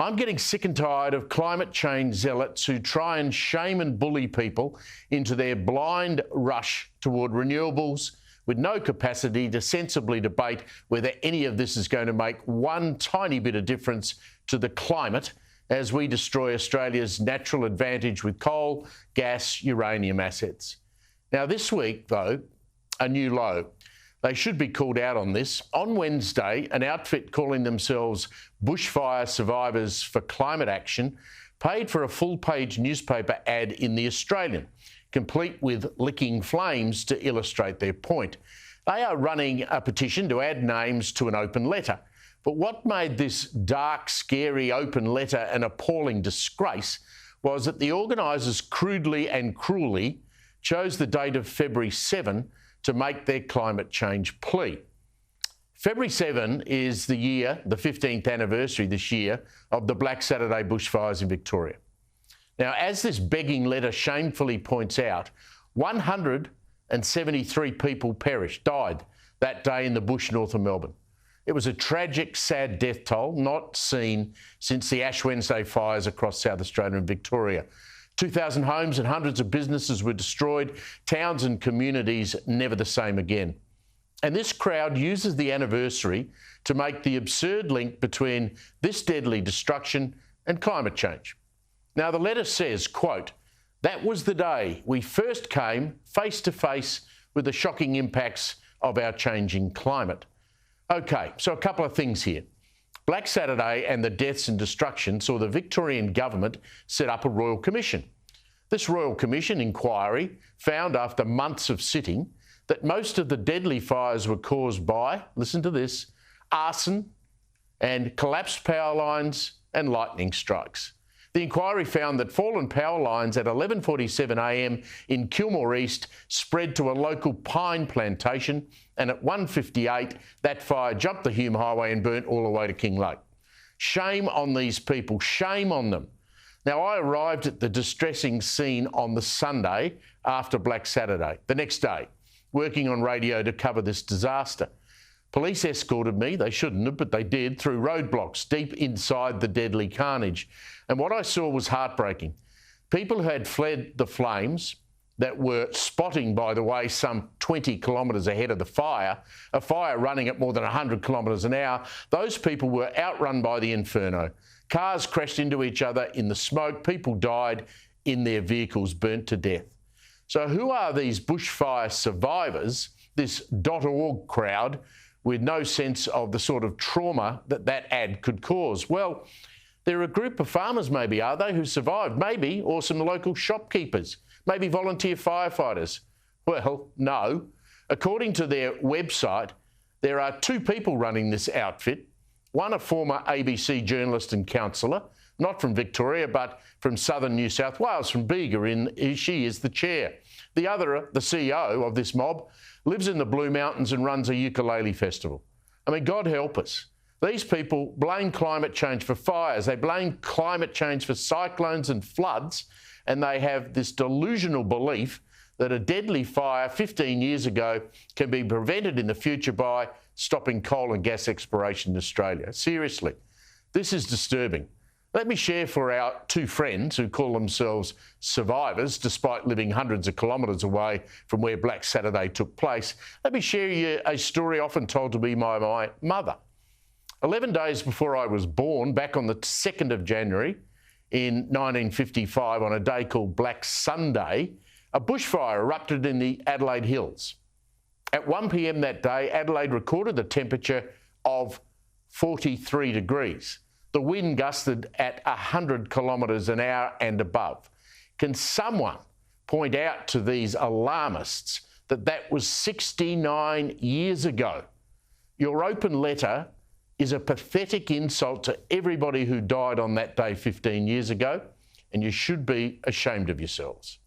I'm getting sick and tired of climate change zealots who try and shame and bully people into their blind rush toward renewables with no capacity to sensibly debate whether any of this is going to make one tiny bit of difference to the climate as we destroy Australia's natural advantage with coal, gas, uranium assets. Now, this week, though, a new low. They should be called out on this. On Wednesday, an outfit calling themselves Bushfire Survivors for Climate Action paid for a full-page newspaper ad in The Australian, complete with licking flames to illustrate their point. They are running a petition to add names to an open letter. But what made this dark, scary open letter an appalling disgrace was that the organisers crudely and cruelly chose the date of February 7 to make their climate change plea. February 7 is the year, the 15th anniversary this year, of the Black Saturday bushfires in Victoria. Now, as this begging letter shamefully points out, 173 people died that day in the bush north of Melbourne. It was a tragic, sad death toll not seen since the Ash Wednesday fires across South Australia and Victoria. 2,000 homes and hundreds of businesses were destroyed, towns and communities never the same again. And this crowd uses the anniversary to make the absurd link between this deadly destruction and climate change. Now, the letter says, quote, "That was the day we first came face to face with the shocking impacts of our changing climate." OK, so a couple of things here. Black Saturday and the deaths and destruction saw the Victorian government set up a Royal Commission. This Royal Commission inquiry found, after months of sitting, that most of the deadly fires were caused by, listen to this, arson and collapsed power lines and lightning strikes. The inquiry found that fallen power lines at 11:47 a.m. in Kilmore East spread to a local pine plantation, and at 1:58 that fire jumped the Hume Highway and burnt all the way to King Lake. Shame on these people, shame on them. Now, I arrived at the distressing scene on the Sunday after Black Saturday, the next day, working on radio to cover this disaster. Police escorted me, they shouldn't have, but they did, through roadblocks deep inside the deadly carnage. And what I saw was heartbreaking. People who had fled the flames, that were spotting, by the way, some 20 kilometres ahead of the fire, a fire running at more than 100 kilometres an hour, those people were outrun by the inferno. Cars crashed into each other in the smoke, people died in their vehicles, burnt to death. So who are these bushfire survivors, this .org crowd, with no sense of the sort of trauma that that ad could cause? Well, they're a group of farmers, maybe, are they, who survived? Maybe, or some local shopkeepers, maybe volunteer firefighters. Well, no. According to their website, there are two people running this outfit. One, a former ABC journalist and councillor, not from Victoria, but from southern New South Wales, from Bega, she is the chair. The other, the CEO of this mob, lives in the Blue Mountains and runs a ukulele festival. I mean, God help us. These people blame climate change for fires. They blame climate change for cyclones and floods, and they have this delusional belief that a deadly fire 15 years ago can be prevented in the future by stopping coal and gas exploration in Australia. Seriously, this is disturbing. Let me share for our two friends who call themselves survivors, despite living hundreds of kilometres away from where Black Saturday took place. Let me share you a story often told to me by my mother. 11 days before I was born, back on the 2nd of January in 1955, on a day called Black Sunday, a bushfire erupted in the Adelaide Hills. At 1 p.m. that day, Adelaide recorded the temperature of 43 degrees. The wind gusted at 100 kilometres an hour and above. Can someone point out to these alarmists that that was 69 years ago? Your open letter is a pathetic insult to everybody who died on that day 15 years ago, and you should be ashamed of yourselves.